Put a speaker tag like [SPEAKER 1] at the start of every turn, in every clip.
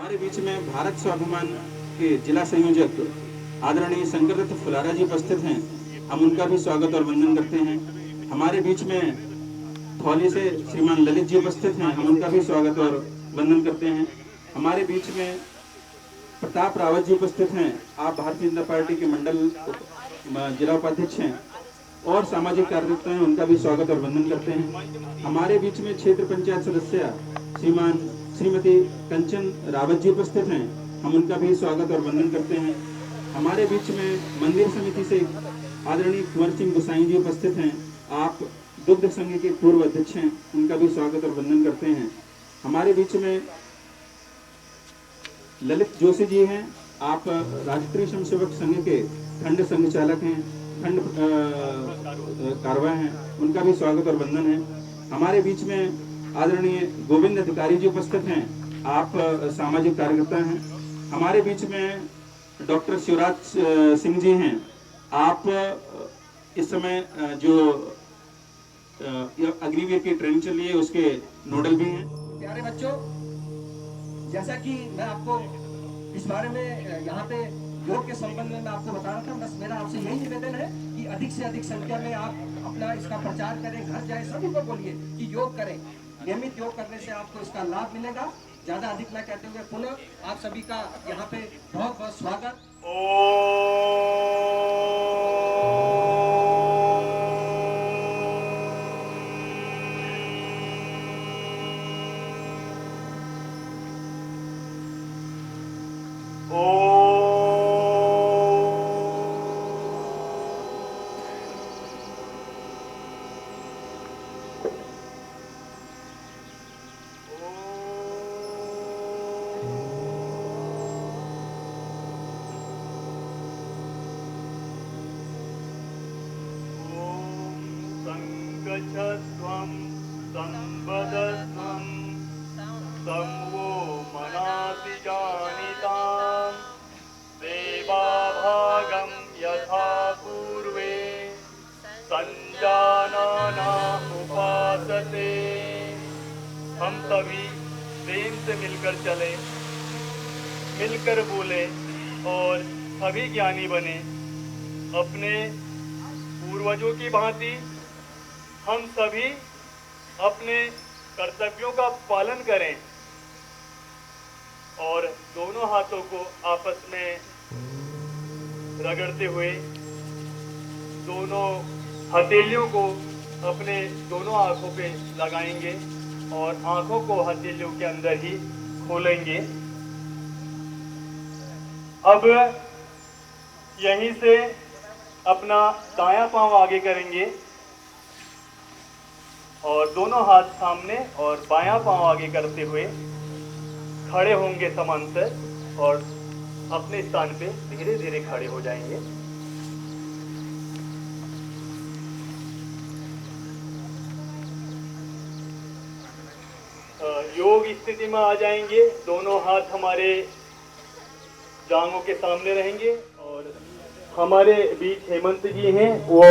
[SPEAKER 1] हमारे बीच में भारत स्वाभिमान के जिला संयोजक आदरणीय शंकरदत्त फुलारा जी उपस्थित हैं। हम उनका भी स्वागत और वंदन करते हैं। हमारे बीच में थौली से श्रीमान ललित जी उपस्थित हैं। हम उनका भी स्वागत और वंदन करते हैं। हमारे बीच में प्रताप रावत जी उपस्थित हैं। आप भारतीय जनता पार्टी के मंडल जिला उपाध्यक्ष हैं और सामाजिक कार्यकर्ता हैं। उनका भी स्वागत और वंदन करते हैं। हमारे बीच में क्षेत्र पंचायत सदस्य श्रीमती कंचन रावत जी उपस्थित हैं। हम उनका भी स्वागत और वंदन करते हैं। हमारे बीच में मंदिर समिति से आदरणीय कुंवर सिंह गोसाई जी उपस्थित हैं। आप दुग्ध संघ के पूर्व अध्यक्ष हैं। उनका भी स्वागत और वंदन करते हैं। हमारे बीच में ललित जोशी जी हैं। आप राष्ट्रीय स्वयं सेवक संघ के खंड संघ चालक हैं, खंड कार्रवाई हैं। उनका भी स्वागत और वंदन है। हमारे बीच में आदरणीय गोविंद अधिकारी जी उपस्थित हैं। आप सामाजिक कार्यकर्ता हैं। हमारे बीच में डॉक्टर शिवराज सिंह जी हैं। आप इस समय जो अग्निवीर की ट्रेनिंग चल रही है उसके नोडल भी हैं।
[SPEAKER 2] प्यारे बच्चों, जैसा कि मैं आपको इस बारे में यहाँ पे योग के संबंध में मैं आपको बता रहा था, बस मेरा आपसे यही निवेदन है कि अधिक से अधिक संख्या में आप अपना इसका प्रचार करें, घर जाए सभी को बोलिए कि योग करें। नियमित योग करने से आपको इसका लाभ मिलेगा। ज्यादा अधिक न कहते हुए पुनः आप सभी का यहाँ पे बहुत बहुत स्वागत।
[SPEAKER 3] संगच्छध्वं संवदध्वं संवो मनाति जानितां देवाभागं यथा पूर्वे संजानाना उपासते। हम सभी प्रेम से मिलकर चले, मिलकर बोले और सभी ज्ञानी बने। अपने पूर्वजों की भांति हम सभी अपने कर्तव्यों का पालन करें और दोनों हाथों को आपस में रगड़ते हुए दोनों हथेलियों को अपने दोनों आंखों पे लगाएंगे और आंखों को हथेलियों के अंदर ही खोलेंगे। अब यहीं से अपना दायां पांव आगे करेंगे और दोनों हाथ सामने और बायां पांव आगे करते हुए खड़े होंगे समांतर और अपने स्थान पे धीरे धीरे खड़े हो जाएंगे। योग स्थिति में आ जाएंगे। दोनों हाथ हमारे जांघों के सामने रहेंगे और हमारे बीच हेमंत जी हैं, वो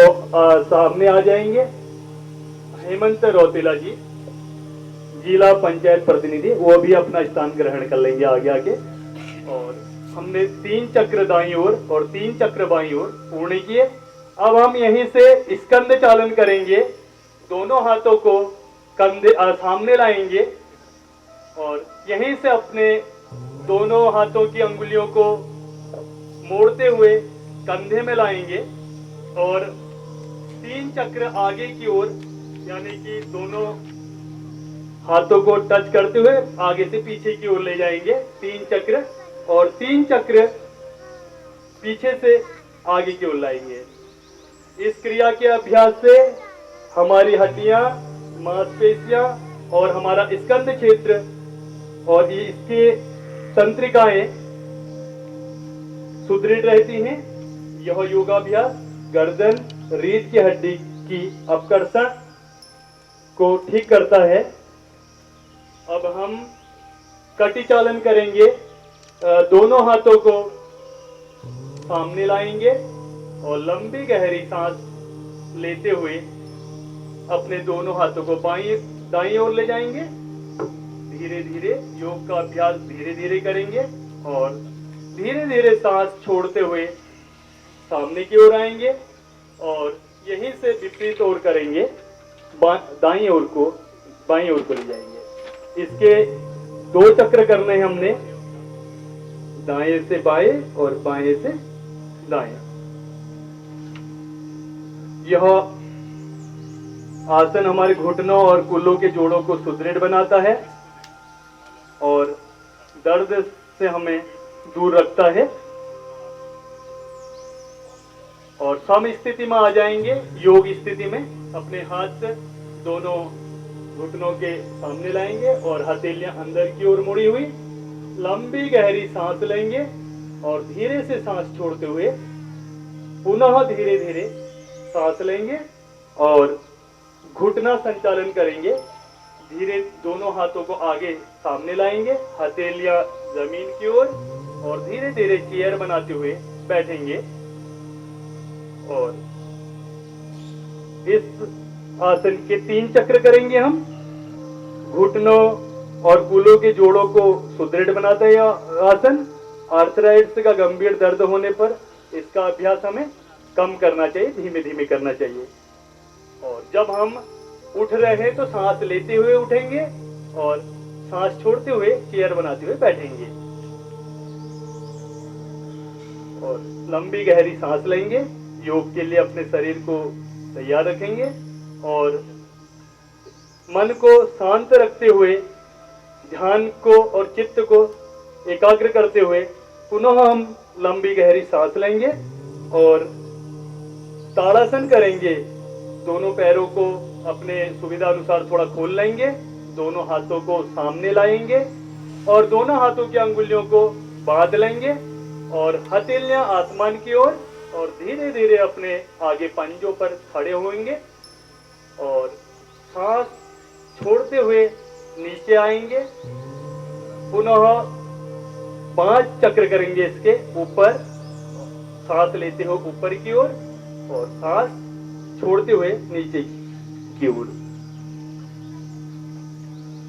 [SPEAKER 3] सामने आ जाएंगे। हेमंत रौतेला जी, जिला पंचायत प्रतिनिधि, वो भी अपना स्थान ग्रहण कर लेंगे आगे आगे। और हमने 3 चक्र दाईं ओर और 3 चक्र बाईं ओर पूर्ण किए। अब हम यहीं से स्कंद चालन करेंगे। दोनों हाथों को कंधे सामने लाएंगे और यहीं से अपने दोनों हाथों की अंगुलियों को मोड़ते हुए कंधे में लाएंगे और 3 चक्र आगे की ओर, यानी कि दोनों हाथों को टच करते हुए आगे से पीछे की ओर ले जाएंगे 3 चक्र, और 3 चक्र पीछे से आगे की ओर लाएंगे। इस क्रिया के अभ्यास से हमारी हड्डियां, मांसपेशियां और हमारा स्कंध क्षेत्र और इसके तंत्रिकाएं सुदृढ़ रहती हैं। यह योगाभ्यास गर्दन, रीढ़ की हड्डी की अपकर्षण को ठीक करता है। अब हम कटी चालन करेंगे। दोनों हाथों को सामने लाएंगे और लंबी गहरी सांस लेते हुए अपने दोनों हाथों को दाईं ओर ले जाएंगे। धीरे धीरे योग का अभ्यास धीरे धीरे करेंगे और धीरे धीरे सांस छोड़ते हुए सामने की ओर आएंगे और यहीं से विपरीत ओर करेंगे, दाईं ओर को बाईं ओर को ले जाएंगे। इसके 2 चक्र करने हैं हमने, दाएं से बाएं और बाएं से दाएं। यह आसन हमारे घुटनों और कूल्हों के जोड़ों को सुदृढ़ बनाता है और दर्द से हमें दूर रखता है। और सम स्थिति में आ जाएंगे, योग स्थिति में अपने हाथ दोनों घुटनों के सामने लाएंगे और हथेलियां अंदर की ओर मुड़ी हुई, लंबी गहरी सांस लेंगे और धीरे से सांस छोड़ते हुए पुनः धीरे धीरे सांस लेंगे और घुटना संचालन करेंगे। धीरे दोनों हाथों को आगे सामने लाएंगे, हथेलियां जमीन की ओर और धीरे धीरे चेयर बनाते हुए बैठेंगे। और इस आसन के 3 चक्र करेंगे हम। घुटनों और कूल्हों के जोड़ों को सुदृढ़ बनाता है यह आसन। आर्थराइटिस का गंभीर दर्द होने पर इसका अभ्यास हमें कम करना चाहिए, धीमे धीमे करना चाहिए। और जब हम उठ रहे हैं तो सांस लेते हुए उठेंगे और सांस छोड़ते हुए चेयर बनाते हुए बैठेंगे और लंबी गहरी सांस लेंगे। योग के लिए अपने शरीर को तैयार रखेंगे और मन को शांत रखते हुए, ध्यान को और चित्त को एकाग्र करते हुए पुनः हम लंबी गहरी सांस लेंगे और ताड़ासन करेंगे। दोनों पैरों को अपने सुविधा अनुसार थोड़ा खोल लेंगे, दोनों हाथों को सामने लाएंगे और दोनों हाथों की अंगुलियों को बांध लेंगे और हथेलियां आसमान की ओर और धीरे धीरे अपने आगे पंजों पर खड़े होंगे और सांस छोड़ते हुए नीचे आएंगे। पुनः 5 चक्र करेंगे इसके ऊपर, सांस लेते हुए ऊपर की ओर और सांस छोड़ते हुए नीचे की ओर।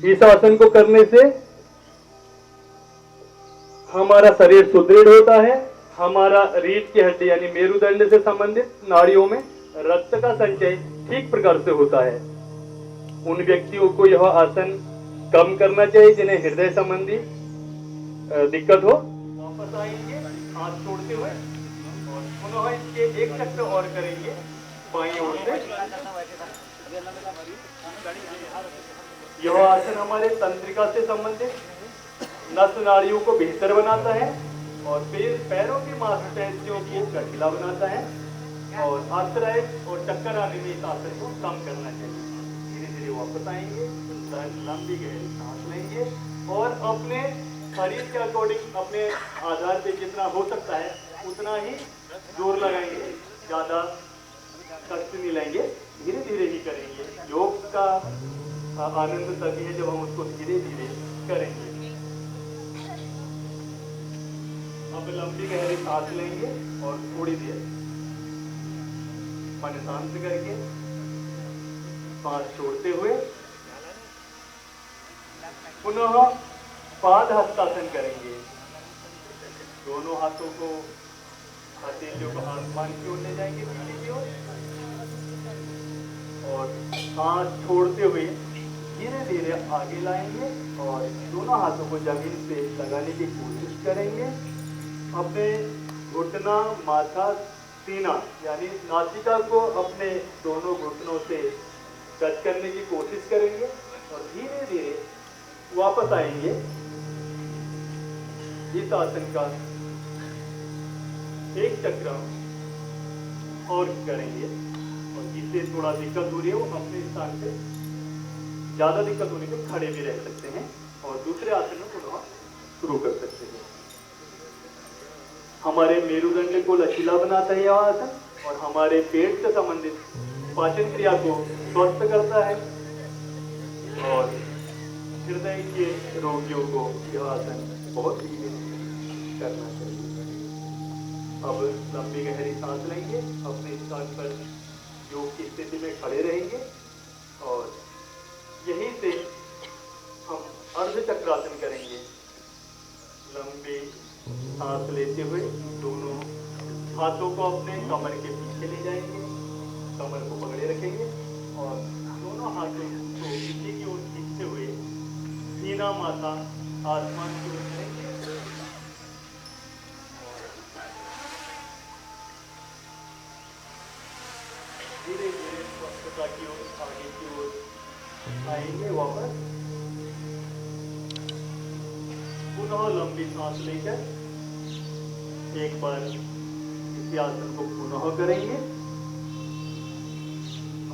[SPEAKER 3] इस आसन को करने से हमारा शरीर सुदृढ़ होता है। हमारा रीढ़ की हड्डी यानी मेरुदंड से संबंधित नाड़ियों में रक्त का संचय ठीक प्रकार से होता है। उन व्यक्तियों को यह आसन कम करना चाहिए जिन्हें हृदय संबंधी दिक्कत हो। वापस आएंगे हाथ छोड़ते हुए और पुनः इसके 1 चक्र और करेंगे बाईं ओर से। यह आसन हमारे तंत्रिका से संबंधित नस नाड़ियों को बेहतर बनाता है और पैरों की मांसपेशियों को गठिला बनाता है और आर्थराइटिस और चक्कर आने में इस आसन को कम करना चाहिए। धीरे धीरे वापस आएंगे, लंबी गहरी सांस लेंगे और अपने शरीर के अकॉर्डिंग अपने आधार पे जितना हो सकता है उतना ही जोर लगाएंगे, ज्यादा कष्ट नहीं लेंगे, धीरे धीरे ही करेंगे। योग का आनंद तभी है जब हम उसको धीरे धीरे करेंगे। अब लंबी गहरी सांस लेंगे और थोड़ी देर मन शांत करके सांस छोड़ते हुए पुनः पाद हस्तासन करेंगे। दोनों हाथों को हथेलियों को आसमान की ओर ले जाएंगे, पीछे की ओर और सांस छोड़ते हुए धीरे धीरे आगे लाएंगे और दोनों हाथों को जमीन पे लगाने की कोशिश करेंगे। अपने घुटना, माथा, सीना यानी नासिका को अपने दोनों घुटनों से टच करने की कोशिश करेंगे और धीरे धीरे वापस आएंगे। इस आसन का 1 चक्र और करेंगे और जिससे थोड़ा दिक्कत हो रही है वो अपने स्थान पे, ज्यादा दिक्कत होने पे खड़े भी रह सकते हैं और दूसरे आसन में पुनः शुरू कर सकते हैं। हमारे मेरुदंड को लचीला बनाता है यह आसन और हमारे पेट से संबंधित पाचन क्रिया को स्वस्थ करता है और हृदय के रोगियों को यह आसन बहुत ही करना चाहिए। अब लंबी गहरी सांस लेंगे, अपने स्थान पर योग की स्थिति में खड़े रहेंगे और यहीं से हम अर्ध अर्ध चक्रासन करेंगे। लंबी सांस लेते हुए दोनों हाथों को अपने कमर के पीछे ले जाएंगे, कमर को पकड़े रखेंगे और दोनों हाथों को पीछे की ओर खींचते हुए सीना माथा आसमान की ओर करेंगे। धीरे धीरे स्वस्थता की ओर आगे की ओर आएंगे वापस। पुनः लंबी सांस लेकर एक बार इस आसन को पुनः करेंगे।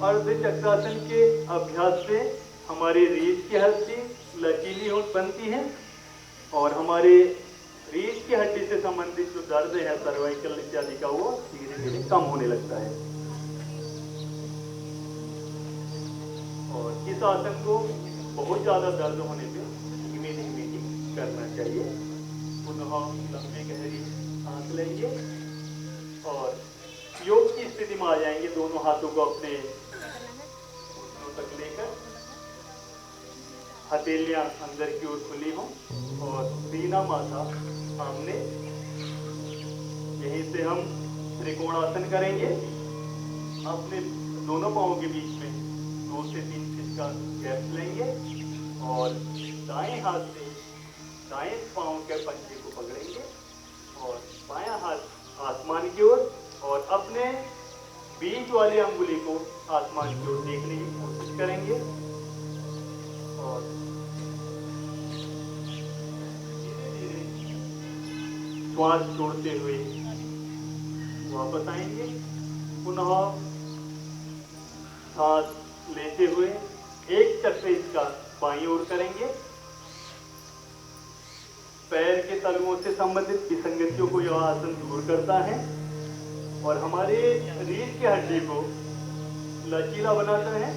[SPEAKER 3] अर्ध चक्रासन के अभ्यास से हमारी रीढ़ की हड्डी लचीली बनती है और हमारे रीढ़ की हड्डी से संबंधित जो दर्द है सर्वाइकल इत्यादि का वो धीरे धीरे कम होने लगता है। और इस आसन को बहुत ज्यादा दर्द होने पे धीमे धीमे ही करना चाहिए। पुनः लंबी गहरी सांस लेंगे और योग की स्थिति में आ जाएंगे। दोनों हाथों को अपने घुटनों तक लेकर हथेलियां अंदर की ओर खुली हों और सीना माथा सामने। यहीं से हम त्रिकोणासन करेंगे। अपने दोनों पांवों के बीच में 2 से 3 फीट का गैप लेंगे और दाएं हाथ से दाएं पांव के पंजे को पकड़ेंगे और बायां हाथ आसमान की ओर और अपने बीच वाली अंगुली को आसमान की ओर देखने की कोशिश करेंगे और धीरे धीरे श्वास छोड़ते हुए वापस आएंगे। पुनः सांस लेते हुए एक चक्र इसका बाईं ओर करेंगे। पैर के तलुओं से संबंधित विसंगतियों को यह आसन दूर करता है और हमारे रीढ़ की हड्डी को लचीला बनाता है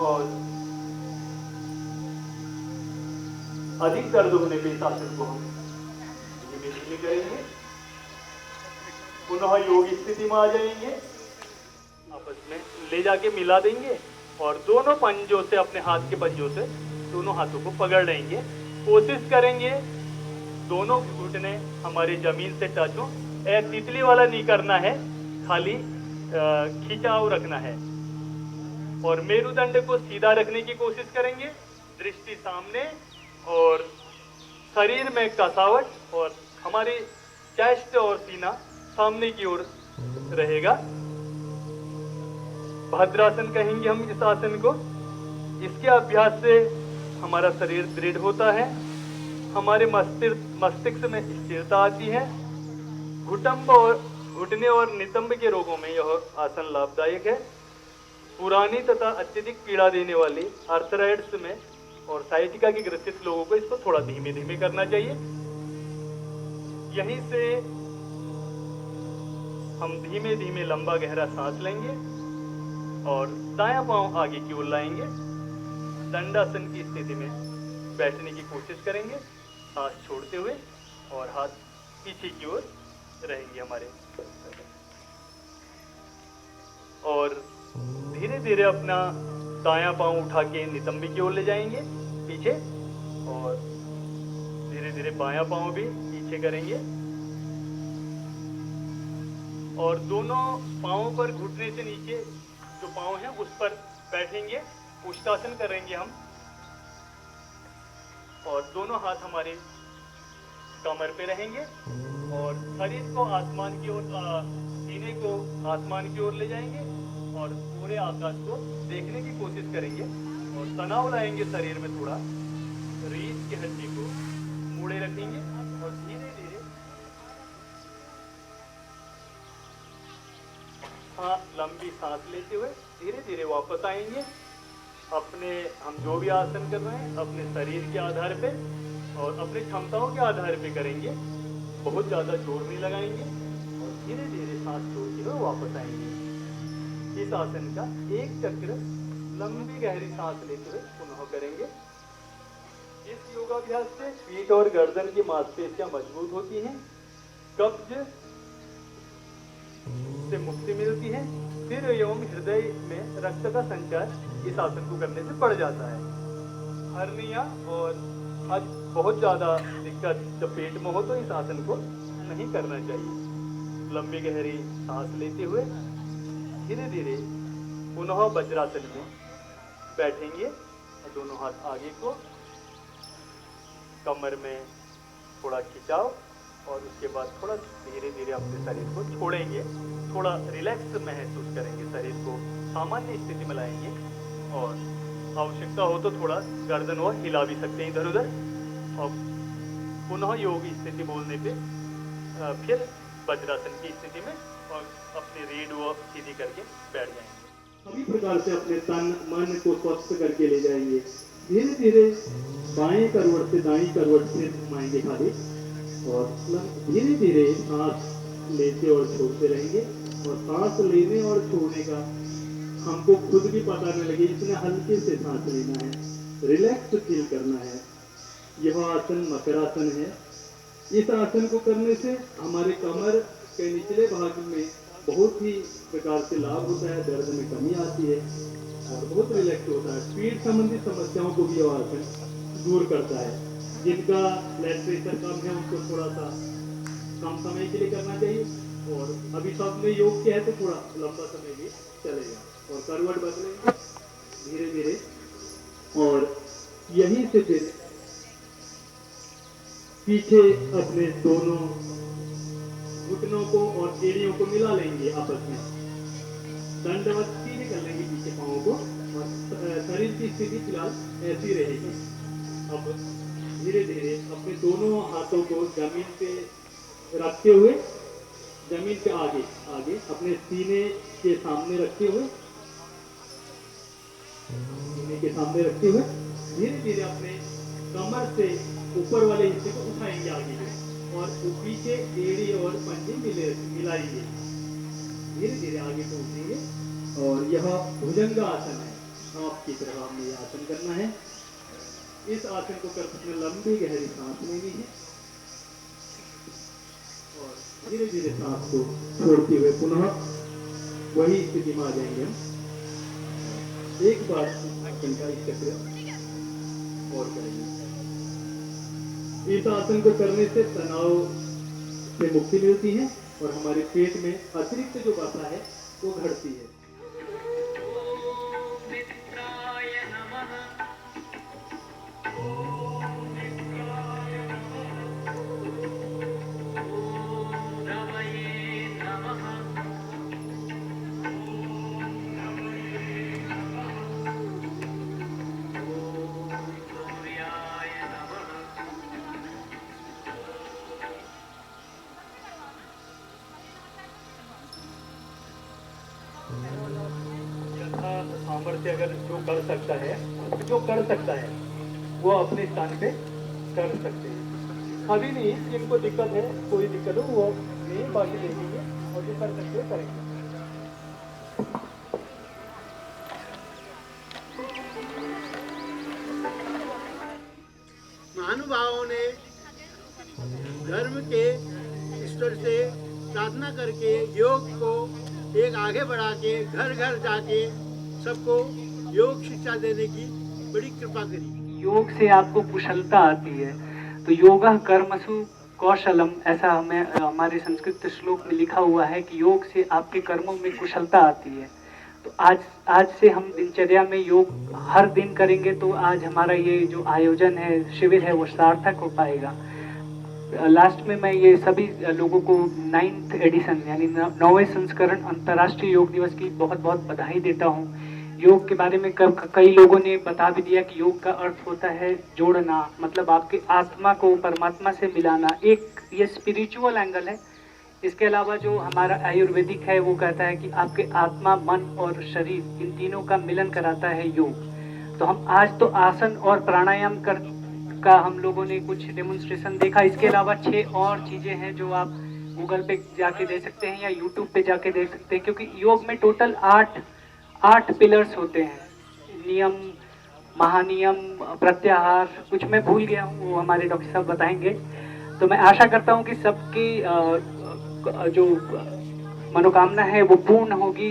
[SPEAKER 3] और अधिक दर्द होने पे इस आसन को हम धीमे धीमे करेंगे। पुनः योग स्थिति में आ जाएंगे। आपस में ले जाके मिला देंगे और दोनों पंजों से अपने हाथ के पंजों से दोनों हाथों को पकड़ लेंगे। कोशिश करेंगे दोनों घुटने हमारे जमीन से टच हो। तितली वाला नहीं करना है, खाली खिंचाव रखना है और मेरुदंड को सीधा रखने की कोशिश करेंगे। दृष्टि सामने और शरीर में कसावट और हमारी चेस्ट और सीना सामने की ओर रहेगा। भद्रासन कहेंगे हम इस आसन को। इसके अभ्यास से हमारा शरीर दृढ़ होता है, हमारे मस्तिष्क में स्थिरता आती है। घुटंब और घुटने और नितंब के रोगों में यह आसन लाभदायक है। पुरानी तथा अत्यधिक पीड़ा देने वाली आर्थराइटिस में और साइटिका के ग्रसित लोगों को इसको थोड़ा धीमे धीमे करना चाहिए। यहीं से हम धीमे धीमे लंबा गहरा सांस लेंगे और दायां पांव आगे की ओर लाएंगे। दंडासन की स्थिति में बैठने की कोशिश करेंगे, सांस छोड़ते हुए और हाथ पीछे की ओर रहेंगे हमारे। और धीरे धीरे अपना दायां पांव उठा के नितंबी की ओर ले जाएंगे पीछे और धीरे धीरे बायां पांव भी पीछे करेंगे और दोनों पांवों पर घुटने से नीचे जो पांव है उस पर बैठेंगे। उष्टासन करेंगे हम और दोनों हाथ हमारे कमर पे रहेंगे और शरीर को आसमान की ओर, सीने को आसमान की ओर ले जाएंगे और पूरे आकाश को देखने की कोशिश करेंगे और तनाव लाएंगे शरीर में थोड़ा। रीढ़ की हड्डी को मुड़े रखेंगे और धीरे धीरे लंबी सांस लेते हुए धीरे धीरे वापस आएंगे। अपने हम जो भी आसन कर रहे हैं अपने शरीर के आधार पे और अपनी क्षमताओं के आधार पे करेंगे। बहुत ज़्यादा जोर नहीं लगाएंगे और धीरे धीरे सांस छोड़ते हुए वापस आएंगे। इस आसन का एक चक्र लंबी गहरी सांस लेते हुए पुनः करेंगे। इस योगाभ्यास से पीठ और गर्दन की मांसपेशियां मजबूत होती हैं, कब्ज से मुक्ति मिलती है, सिर एवं हृदय में रक्त का संचार इस आसन को करने से बढ़ जाता है। हर्निया और आज बहुत ज़्यादा दिक्कत जब पेट में हो तो इस आसन को नहीं करना चाहिए। लंबी गहरी सांस लेते हुए धीरे धीरे पुनः वज्रासन में बैठेंगे और दोनों हाथ आगे को, कमर में थोड़ा खिंचाव और उसके बाद थोड़ा धीरे धीरे अपने शरीर को छोड़ेंगे। थोड़ा रिलैक्स महसूस करेंगे, शरीर को सामान्य स्थिति में लाएंगे और आवश्यकता हो तो थोड़ा गर्दन और हिला भी सकते हैं इधर उधर। और पुनः योग स्थिति बोलने पे फिर वज्रासन की स्थिति में और अपनी रीढ़ व सीधी करके बैठ जाएंगे।
[SPEAKER 4] सभी प्रकार से अपने तन मन को स्वस्थ करके ले जाएंगे। धीरे धीरे बाएं करवट से दाईं करवट से घुमाएंगे खाली और धीरे धीरे सांस लेते और छोड़ते रहेंगे। और सांस लेने और छोड़ने का हमको खुद भी पता नहीं लगे, इतने हल्के से सांस लेना है, रिलैक्स फील करना है। यह आसन मकरासन है। इस आसन को करने से हमारे कमर के निचले भाग में बहुत ही प्रकार से लाभ होता है, दर्द में कमी आती है और बहुत रिलैक्स होता है। पीठ संबंधी समस्याओं को भी यह आसन दूर करता है। जिनका ब्लड प्रेशर कम है उनको थोड़ा सा कम समय के लिए करना चाहिए और अभी सब में योग किया है तो थोड़ा लंबा समय भी चलेगा। और करवट बदलेंगे धीरे धीरे और यहीं से फिर पीछे अपने दोनों घुटनों को और एड़ियों को मिला लेंगे आपस में, दंडवत सीधे कर लेंगे पीछे पाँवों को और शरीर की स्थिति फिलहाल ऐसी रहेगी। अब धीरे धीरे अपने दोनों हाथों को जमीन पे रखते हुए, जमीन के आगे आगे अपने सीने के सामने रखते हुए, सीने के सामने रखते हुए धीरे धीरे अपने कमर से ऊपर वाले हिस्से को उठाएंगे आगे और पीछे एड़ी और पंजे मिलाएंगे। धीरे धीरे आगे को उठेंगे और यह भुजंग आसन है। आपकी तरह हमें यह आसन करना है। इस आसन को करते हुए लंबी गहरी सांस लेनी है और धीरे धीरे सांस को छोड़ते हुए पुनः वही स्थिति में आ जाएंगे हम। एक बार आसन का इस चक्र और करेंगे। इस आसन को करने से तनाव से मुक्ति मिलती है और हमारे पेट में अतिरिक्त जो बाधा है वो घटती है।
[SPEAKER 3] सामर्थ्य अगर जो कर सकता है वो अपने स्थान पे कर सकते हैं। अभी नहीं जिनको दिक्कत है, कोई दिक्कत हो वो नहीं, बाकी देखेंगे और जो कर सकते हैं करेंगे।
[SPEAKER 5] महानुभावों ने धर्म के ईश्वर से प्रार्थना करके योग को एक आगे बढ़ा के घर घर जाके सबको योग शिक्षा देने की बड़ी कृपा करी।
[SPEAKER 6] योग से आपको कुशलता आती है, तो योगा कर्मसु कौशलम, ऐसा हमें हमारे संस्कृत श्लोक में लिखा हुआ है कि योग से आपके कर्मों में कुशलता आती है। तो आज से हम दिनचर्या में योग हर दिन करेंगे तो आज हमारा ये जो आयोजन है, शिविर है, वो सार्थक हो पाएगा। लास्ट में मैं ये सभी लोगों को 9th एडिशन यानी 9वें संस्करण अंतर्राष्ट्रीय योग दिवस की बहुत बहुत बधाई देता हूँ। योग के बारे में कई लोगों ने बता भी दिया कि योग का अर्थ होता है जोड़ना, मतलब आपके आत्मा को परमात्मा से मिलाना। एक ये स्पिरिचुअल एंगल है। इसके अलावा जो हमारा आयुर्वेदिक है वो कहता है कि आपके आत्मा, मन और शरीर, इन तीनों का मिलन कराता है योग। तो हम आज तो आसन और प्राणायाम का हम लोगों ने कुछ डेमोन्स्ट्रेशन देखा। इसके अलावा 6 और चीज़ें हैं जो आप गूगल पे जाके देख सकते हैं या यूट्यूब पे जाके देख सकते हैं, क्योंकि योग में टोटल 8 पिलर्स होते हैं। नियम, महानियम, प्रत्याहार, कुछ मैं भूल गया हूँ, वो हमारे डॉक्टर साहब बताएंगे। तो मैं आशा करता हूँ कि सबकी जो मनोकामना है वो पूर्ण होगी।